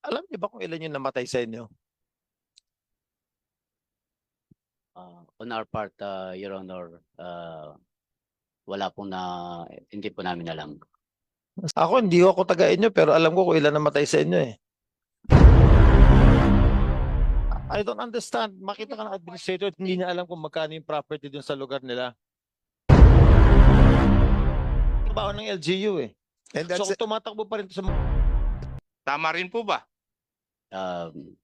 Alam niyo ba kung ilan yung namatay sa inyo? On our part, Your Honor, wala pong hindi po namin alam. Ako, hindi ako taga inyo, pero alam ko kung ilan namatay sa inyo eh. I don't understand. Makita ka ng administrator at hindi niya alam kung magkano yung property dun sa lugar nila. Trabaho ng LGU eh. And So that's kung tumatakbo pa rin to sa... Tama rin po ba? Um,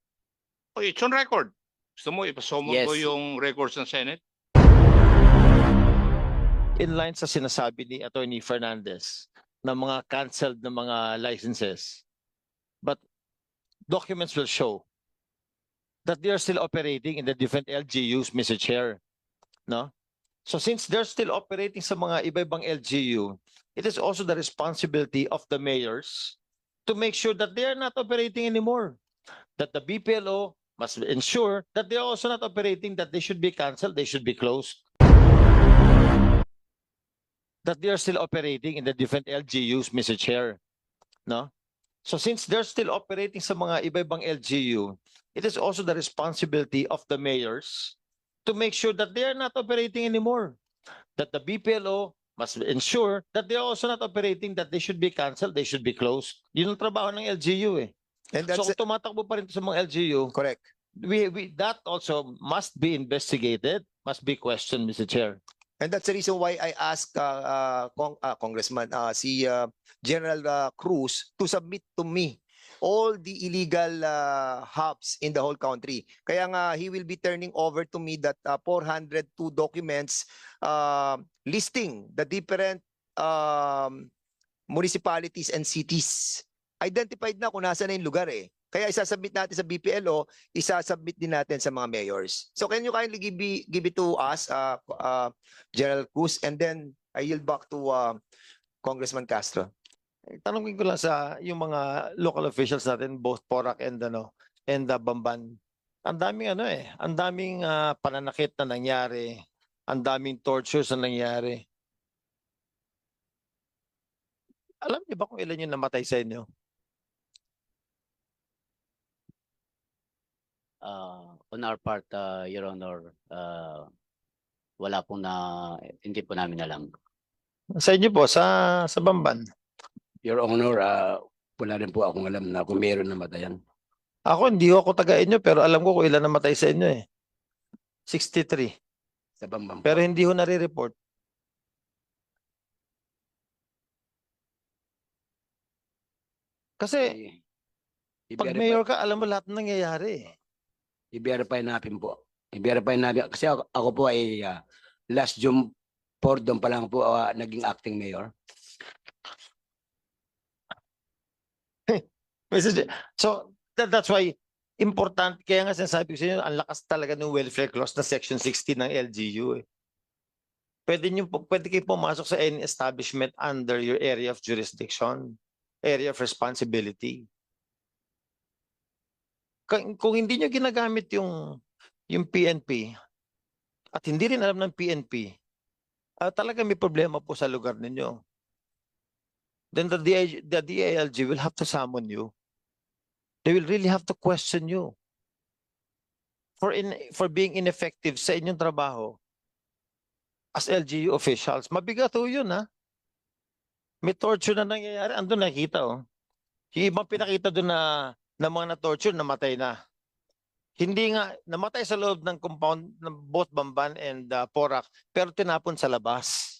O, it's on record. Gusto mo ipasomon Yes. ko yung records ng Senate? in line sa sinasabi ni Attorney Fernandez na mga canceled na mga licenses. But documents will show that they are still operating in the different LGUs, Mr. Chair. No? So since they're still operating sa mga iba-ibang LGU, it is also the responsibility of the mayors to make sure that they are not operating anymore. That the BPLO must ensure that they are also not operating, that they should be canceled, they should be closed. That they are still operating in the different LGUs, Mr. Chair. No? So since they're still operating sa mga iba-ibang LGU, it is also the responsibility of the mayors to make sure that they are not operating anymore. That the BPLO must ensure that they are also not operating, that they should be canceled, they should be closed. Yun ang trabaho ng LGU eh. and So that's kung tumatakbo pa rin sa mga LGU, correct. that also must be investigated, must be questioned, Mr. Chair. And that's the reason why I asked Congressman si General Cruz to submit to me all the illegal hubs in the whole country. Kaya nga he will be turning over to me that 402 documents listing the different municipalities and cities. Identified na kung nasa na yung lugar eh. Kaya isasubmit natin sa BPLO, isasubmit din natin sa mga mayors. So can you kindly give it to us, General Cruz, and then I yield back to Congressman Castro. Tanungin ko lang sa yung mga local officials natin, both Porac and Bamban. Ang daming ang daming pananakit na nangyari, ang daming tortures na nangyari. Alam niyo ba kung ilan yung namatay sa inyo? On our part, Your Honor, wala pong hindi po namin alam. Sa inyo po, sa Bamban. Your Honor, wala rin po akong alam na kung meron namatayan. Ako, hindi ako taga inyo, pero alam ko kung ilan namatay sa inyo eh. 63. Sa Bambang po. Pero hindi ho nare-report. Kasi pag mayor ka, alam mo lahat ng nangyayari eh. I-verify natin po. I-verify natin. Kasi ako po ay last June 4 doon pa lang po naging acting mayor. So that's why important, kaya nga sinasabi ko sa inyo, ang lakas talaga ng welfare clause na section 16 ng LGU eh. Pwede kayo pumasok sa any establishment under your area of jurisdiction, area of responsibility. Kung hindi nyo ginagamit yung PNP at hindi rin alam ng PNP, talaga may problema po sa lugar ninyo. Then the DILG will have to summon you. They will really have to question you for being ineffective sa inyong trabaho as LGU officials. Mabigat ho yun ha. May torture na nangyayari. Andun nakita oh. Yung ibang pinakita doon na mga na-torture, namatay na. Hindi nga, namatay sa loob ng compound ng both Bamban and Porac, pero tinapon sa labas.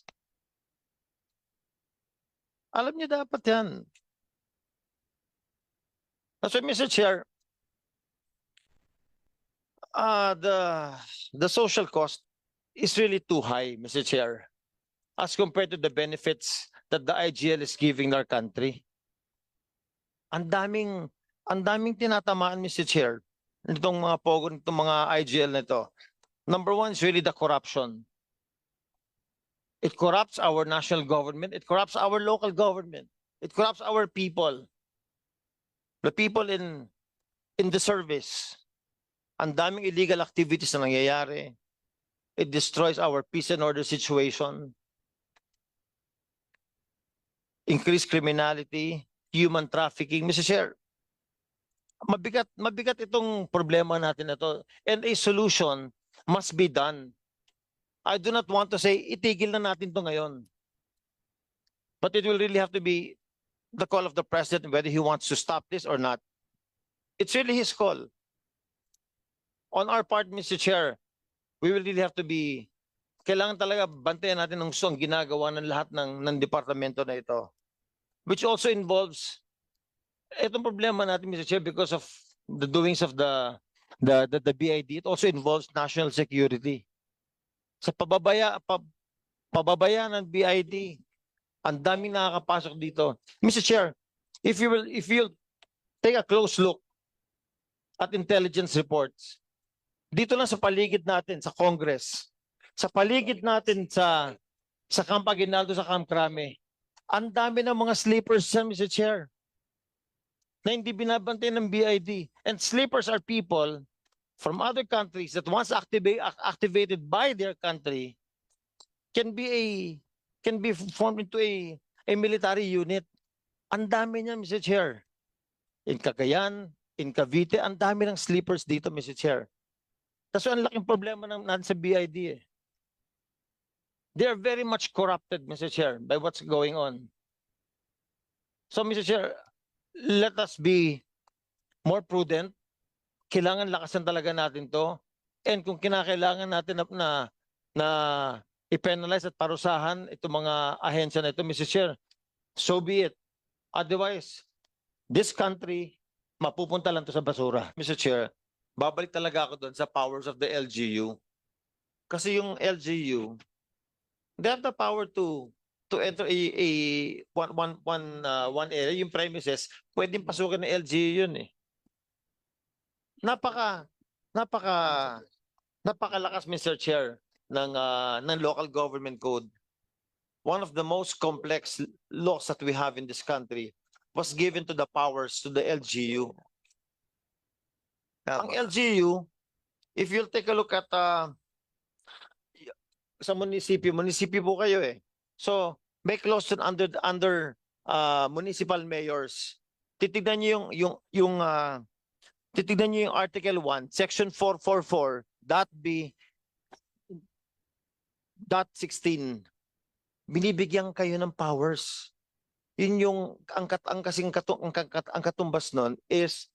Alam niyo dapat yan. So, Mr. Chair, the social cost is really too high, Mr. Chair, as compared to the benefits that the IGL is giving our country. Ang daming tinatamaan, Mr. Chair, nitong mga pogo, nitong mga IGL nito. Number one is really the corruption. It corrupts our national government. It corrupts our local government. It corrupts our people. The people in the service. Ang daming illegal activities na nangyayari. It destroys our peace and order situation. Increased criminality, human trafficking. Mr. Chair, mabigat itong problema natin na to. And a solution must be done. I do not want to say, itigil na natin to ngayon. But it will really have to be the call of the president whether he wants to stop this or not. It's really his call. On our part, Mr. Chair, we will really have to be, kailangan talaga bantayan natin ng ang ginagawa ng lahat ng departamento na ito. Which also involves, itong problema natin, Mr. Chair, because of the doings of the BID, it also involves national security. Sa pababaya ng BID, ang daming nakakapasok dito. Mr. Chair, if you'll take a close look at intelligence reports, dito lang sa paligid natin sa Congress, sa paligid natin sa Camp Aguinaldo, sa Camp Crame, ang dami ng mga sleepers dyan, Mr. Chair, na hindi binabantay ng BID. And sleepers are people from other countries that once activated by their country can be formed into a military unit. Ang dami niyan, Mr. Chair. In Cagayan, in Cavite, ang dami ng sleepers dito, Mr. Chair. Kasi ang laking problema natin sa BID eh. They are very much corrupted, Mr. Chair, by what's going on. So, Mr. Chair, let us be more prudent. Kailangan lakasan talaga natin to. And kung kinakailangan natin na i-penalize at parusahan itong mga ahensya na ito, Mr. Chair, so be it. Otherwise, this country, mapupunta lang to sa basura. Mr. Chair, babalik talaga ako doon sa powers of the LGU. Kasi yung LGU, they have the power to enter one area, yung premises, pwedeng pasukin ng LGU yun eh. Napakalakas, Mr. Chair, ng local government code. One of the most complex laws that we have in this country was given to the powers to the LGU. Ang LGU, if you'll take a look at sa munisipyo po kayo eh. So, may clause under municipal mayors. Titignan niyo titignan niyo yung Article 1, Section 444.b.16. Binibigyan kayo ng powers. Yun yung ang katumbas nun is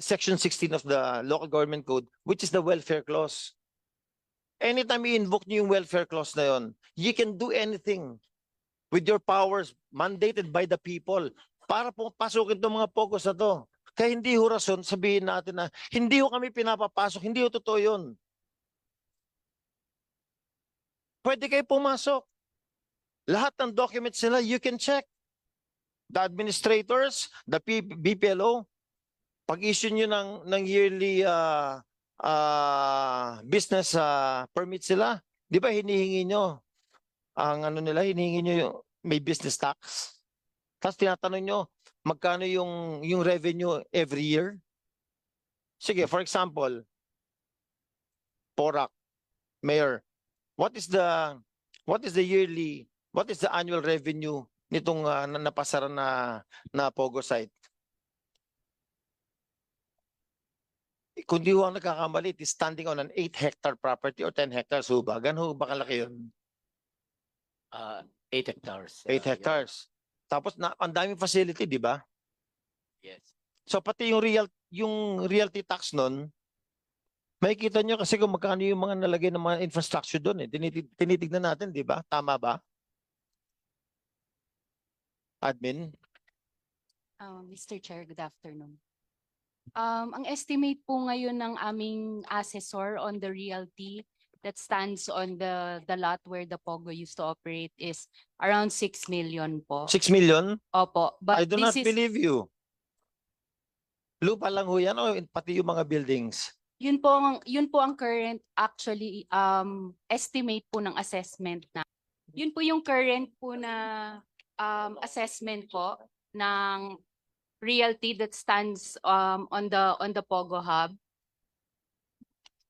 Section 16 of the Local Government Code, which is the welfare clause. Anytime i-invoke niyo yung welfare clause na yun, you can do anything with your powers mandated by the people para pasukin itong mga pogos na to. Kaya hindi ho rason sabihin natin na hindi ho kami pinapapasok, hindi ho totoo yun. Pwede kayo pumasok. Lahat ng documents nila, you can check. The administrators, the BPLO, pag-issue nyo ng yearly business permit sila, di ba hinihingi nyo ang hinihingi nyo yung may business tax. Tapos tinatanong nyo magkano yung revenue every year. Sige, for example, PORAC, Mayor, what is the annual revenue nitong napasara na Pogo site? Kung di ho ang nagkakamali, it is standing on an 8-hectare property or 10 hectares ho ba? Ganun ho ba kalaki yun? 8 hectares. 8 hectares. Tapos ang daming facility, di ba? Yes. So pati yung realty tax nun, makikita nyo kasi kung magkano yung mga nalagay ng mga infrastructure doon eh. Tinitignan natin, di ba? Tama ba? Admin? Mr. Chair, good afternoon. Ang estimate po ngayon ng aming assessor on the realty that stands on the lot where the Pogo used to operate is around 6 million po. 6 million? Opo. I But do not this is, believe you. Lupa lang ho yan o pati yung mga buildings? yun po ang current actually estimate po ng assessment na. Yun po yung current po na assessment po ng realty that stands on the Pogo Hub.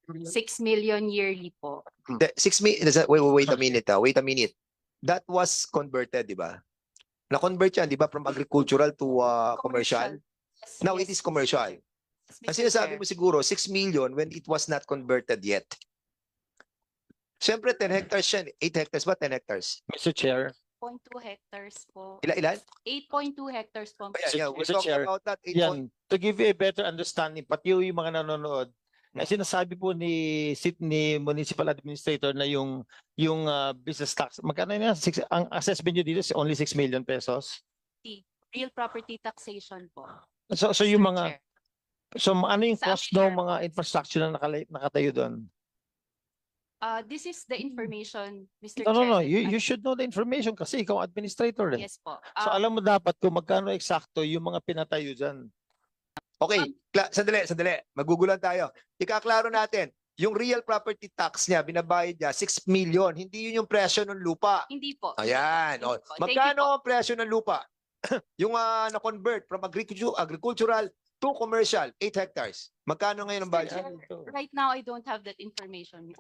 6 million yearly po. 6 million, wait a minute, wait a minute. That was converted, di ba? Na-convert yan, di ba, from agricultural to commercial? Now it Yes, is commercial. yes, Ang Mr. sinasabi Chair. mo siguro, 6 million when it was not converted yet. Siyempre, 10 hectares yan. 8 hectares ba? 10 hectares. Mr. Chair, 8.2 hectares po. Ilan? 8.2 hectares po. Oh, yeah, we're Mr. talking Chair, about that. yan, to give you a better understanding, pati yung mga nanonood, na sinasabi po ni Municipal Administrator na yung business tax, magkano na? Ang assessment nyo dito is only 6 million pesos. Real property taxation po. So Mr. yung mga, Chair. so ano yung Sa cost amin, ng Your mga infrastructure na nakatayo doon? This is the information, Mr. No, Chair. that you should know the information kasi ikaw administrator eh. Yes po. So alam mo dapat kung magkano eksakto yung mga pinatayo dyan. Okay, sandali. Magugulan tayo. Ikaklaro natin, yung real property tax niya, binabayad niya, 6 million. Hindi yun yung presyo ng lupa. Hindi po. Ayan. Hindi O, po. Thank you magkano po. ang presyo ng lupa? Yung na-convert from agricultural to commercial, 8 hectares. Magkano ngayon ang Mr. bayad? Chair, right now, I don't have that information.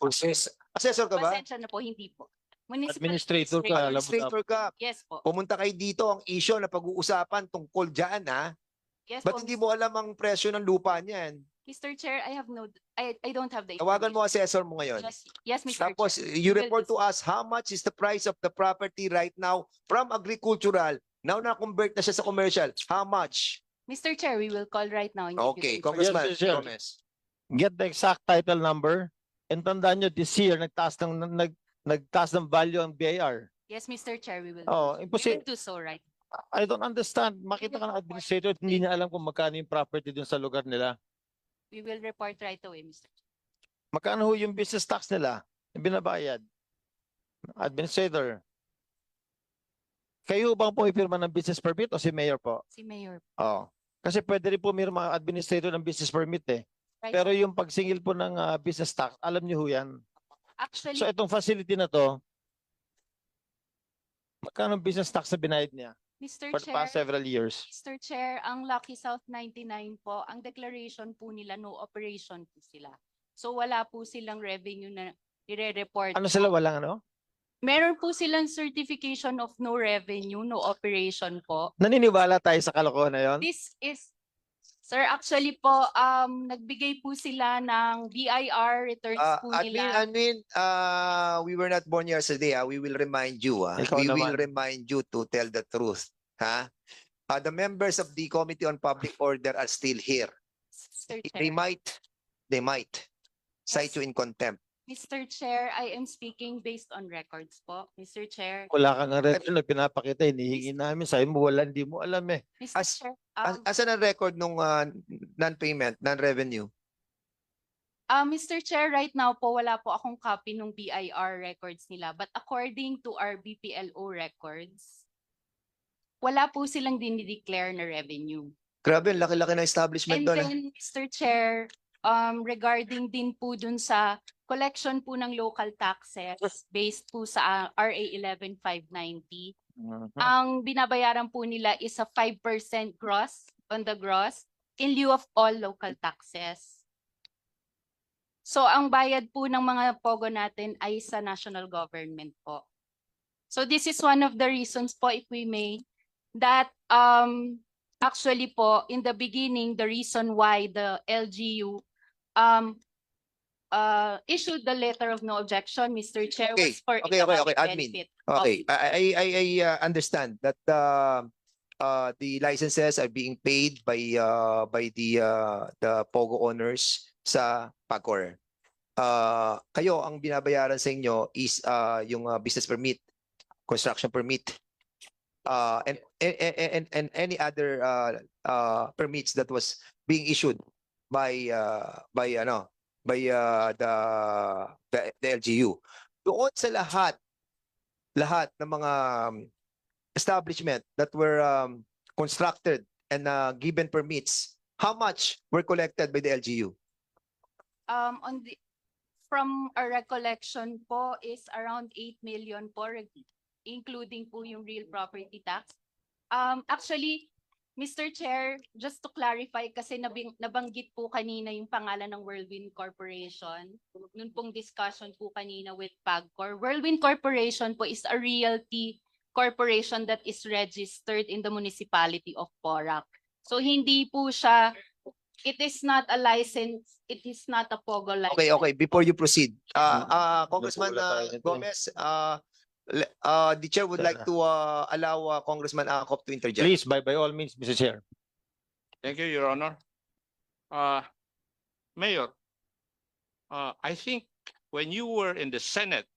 Assessor ka ba? Pasensya na po, hindi po. Municipal Administrator ka, alam mo Administrator ka. Yes po. Pumunta kayo dito ang issue na pag-uusapan tungkol dyan, ha? Yes Ba't po. hindi mo alam ang presyo ng lupa niyan? Mr. Chair, I don't have the Tawagan mo information. assessor mo ngayon. Yes, Mr. Tapos, Chair. you will report to us how much is the price of the property right now from agricultural. Now na-convert na siya sa commercial. How much? Mr. Chair, we will call right now. and give you the Okay, information. Congressman Yes, sir. Gomez. Get the exact title number. And tandaan nyo, this year, nagtaas ng value ang BIR. Yes, Mr. Chair, we will. Oh, We will imposible. do so right. I don't understand. Makita ka ng administrator, hindi niya alam kung magkano yung property dun sa lugar nila. We will report right away, Mr. Chair. Magkano ho yung business tax nila? Yung binabayad? Administrator. Kayo bang pumipirma ng business permit o si Mayor po? Si Mayor. Oo. Kasi pwede rin pumirma ang administrator ng business permit eh. Right. Pero yung pagsingil po ng business tax, alam niyo ho yan. Actually, So itong facility na to, magkano ang business tax na binayad niya Mr. for the Chair, past several years? Mr. Chair, ang Lucky South 99 po, ang declaration po nila, no operation po sila. So wala po silang revenue na i-report. Ano sila, walang ano? Meron po silang certification of no revenue, no operation po. Naniniwala tayo sa kalokohan na yon? This is, sir, actually po, nagbigay po sila ng BIR returns po nila. Admin, we were not born yesterday. We will remind you. Ikaw We will naman. remind you to tell the truth. Ha? The members of the Committee on Public Order are still here. Mr. They Chair, might cite you in contempt. Mr. Chair, I am speaking based on records po. Mr. Chair, Wala kang record na pinapakita, hinihingi namin. Sabi mo, wala, hindi mo alam eh. Mr. As- Chair, Asan ang record nung non-payment, non-revenue? Mr. Chair, right now po wala po akong copy ng BIR records nila. But according to our BPLO records, wala po silang dinideclare na revenue. Grabe, ang laki-laki ng establishment And doon. then, Mr. Chair, regarding din po dun sa collection po ng local taxes based po sa RA 11590, ang binabayaran po nila is a 5% gross on the gross in lieu of all local taxes. So ang bayad po ng mga pogo natin ay sa national government po. So this is one of the reasons po, if we may, that actually po in the beginning, the reason why the LGU issued the letter of no objection, Mr. Chair, Okay, was for okay, economic admin. benefit. Okay, I understand that the licenses are being paid by the Pogo owners sa PAGCOR. Kayo ang binabayaran sa inyo is yung business permit, construction permit, and any other permits that was being issued by the LGU. Doon sa lahat ng mga establishment that were constructed and given permits, how much were collected by the LGU? From our recollection po is around 8 million po, including po yung real property tax. Actually, Mr. Chair, just to clarify, kasi nabanggit po kanina yung pangalan ng Whirlwind Corporation. Noon pong discussion po kanina with PAGCOR. Whirlwind Corporation po is a realty corporation that is registered in the municipality of Porac. So hindi po siya, it is not a license, it is not a POGO license. Okay. Before you proceed, Congressman Nagulat tayo nito eh. Gomez, the chair would like to allow Congressman Akop to interject. Please, by all means, Mr. Chair. Thank you, Your Honor. Mayor, I think when you were in the Senate,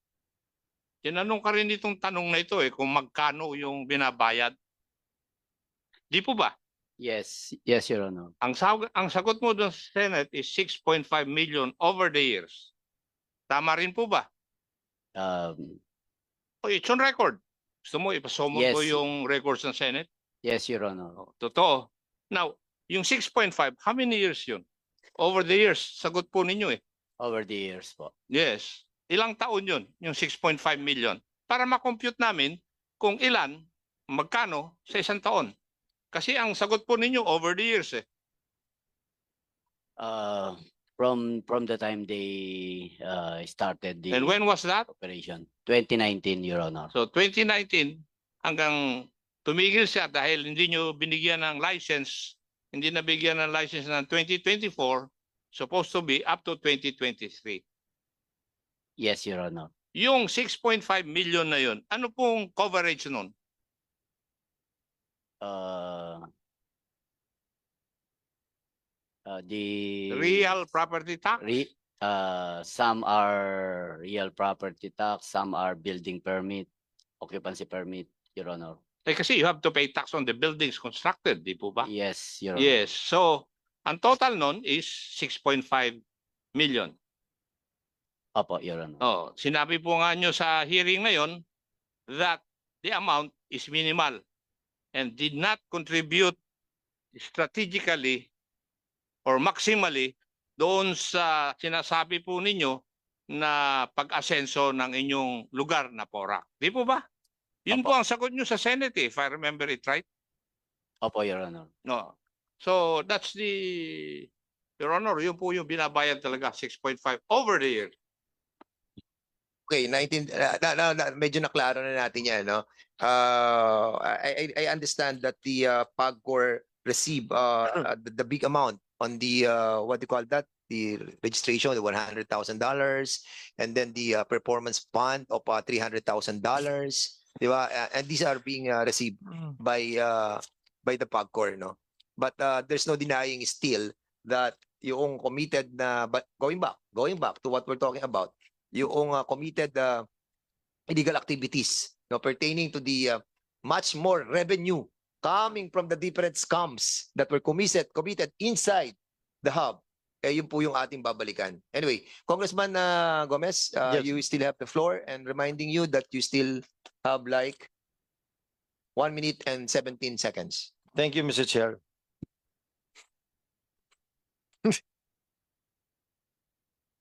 tinanong ka rin itong tanong na ito kung magkano yung binabayad. Di po ba? Yes, Your Honor. Ang sagot mo doon sa Senate is 6.5 million over the years. Tama rin po ba? It's on record. Gusto mo ipasomon Yes. ko yung records ng Senate? Yes, Your Honor. Totoo. Now, yung 6.5, how many years yun? Over the years, sagot po ninyo Over the years po. Yes. Ilang taon yun, yung 6.5 million? Para makompute namin kung ilan, magkano sa isang taon. Kasi ang sagot po ninyo over the years From the time they started the And when was that? operation, 2019, Your Honor. So 2019 hanggang tumigil siya dahil hindi nyo binigyan ng license, hindi nabigyan ng license ng 2024, supposed to be up to 2023. Yes, Your Honor. Yung 6.5 million na yun, ano pong coverage nun? The Real property tax? some are real property tax, some are building permit, occupancy permit, Your Honor. Kasi you have to pay tax on the buildings constructed, di po ba? Yes, Your Honor. Yes. So, ang total nun is 6.5 million. Opo, Your Honor. Oh, sinabi po nga nyo sa hearing na yon that the amount is minimal and did not contribute strategically or maximally doon sa sinasabi po ninyo na pag-asenso ng inyong lugar na Porac. Di po ba? Yun Opo. po ang sagot nyo sa Senate if I remember it right. Opo, Your Honor. No. So that's Your Honor, yun po yung binabayad talaga, 6.5 over the year. Okay, medyo naklaro na natin yan, no? I understand that the PAGCOR receive the big amount on the what do you call that? The registration, the $100,000, and then the performance fund of $300,000. Di ba? And these are being received by the PAGCOR, no? But there's no denying still that yung committed na, but going back to what we're talking about, yung committed illegal activities, no, pertaining to the much more revenue coming from the different scams that were committed inside the hub. Yun po yung ating babalikan. Anyway, Congressman Gomez, Yes. you still have the floor, and reminding you that you still have like 1 minute and 17 seconds. Thank you, Mr. Chair.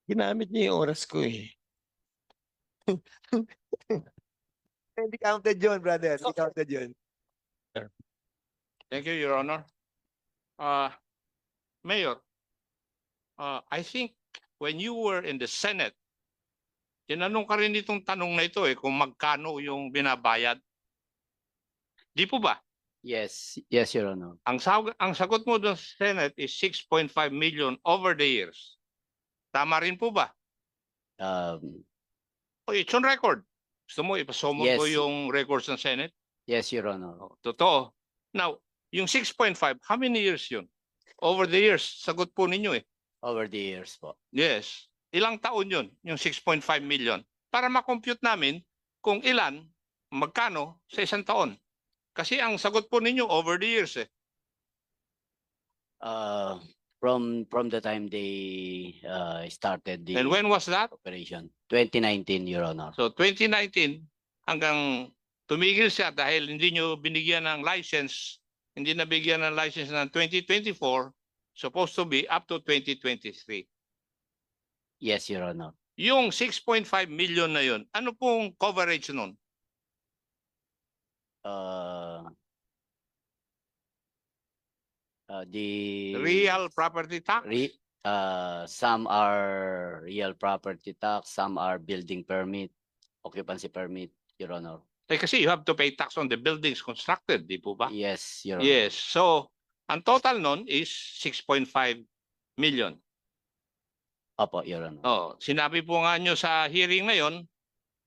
Ginamit niya yung oras ko eh. Hindi counted yun, brother. Hindi counted yun. Thank you, Your Honor. Mayor, I think when you were in the Senate, tinanong ka rin itong tanong na ito kung magkano yung binabayad. Di po ba? Yes, Your Honor. Ang sagot mo doon sa Senate is 6.5 million over the years. Tama rin po ba? It's on record. Gusto mo ipasomon Yes. ko yung records ng Senate? Yes, Your Honor. Totoo. Now, yung 6.5, how many years yun? Over the years, sagot po ninyo Over the years po. Yes. Ilang taon yun, yung 6.5 million? Para makompute namin kung ilan, magkano sa isang taon. Kasi ang sagot po ninyo over the years From the time they started the And when was that? operation, 2019, Your Honor. So 2019 hanggang tumigil siya dahil hindi nyo binigyan ng license, hindi nabigyan ng license ng 2024, supposed to be up to 2023. Yes, Your Honor. Yung 6.5 million na yun, ano pong coverage nun? The Real property tax? some are real property tax, some are building permit, occupancy permit, Your Honor. Kasi you have to pay tax on the buildings constructed, di po ba? Yes, Your Honor. Yes. So, Ang total nun is 6.5 million. Opo, Your Honor. Oh, sinabi po nga nyo sa hearing na yon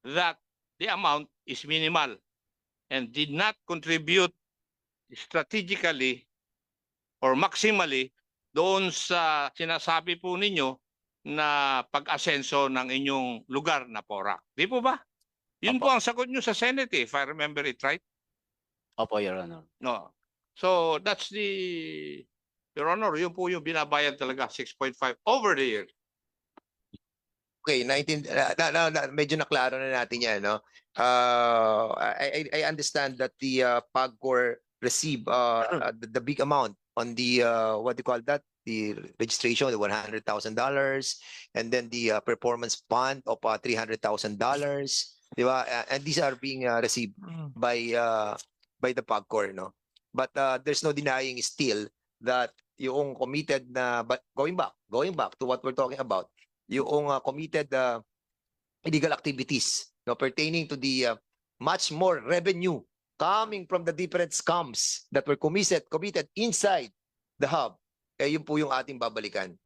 that the amount is minimal and did not contribute strategically or maximally doon sa sinasabi po ninyo na pag-asenso ng inyong lugar na Porac. Di po ba? Yun po ang sagot nyo sa Senate, if I remember it right. Opo, Your Honor. No. So that's Your Honor, yun po yung binabayad talaga, 6.5 over the year. Okay, medyo naklaro na natin yan, no? I understand that the PAGCOR receive the big amount on the what do you call that? The registration, the $100,000, and then the performance bond of $300,000, di ba? And these are being received by the PAGCOR, no? But there's no denying still that yung committed na, but going back to what we're talking about, yung committed illegal activities, no, pertaining to the much more revenue coming from the different scams that were committed inside the hub, eh yun po yung ating babalikan.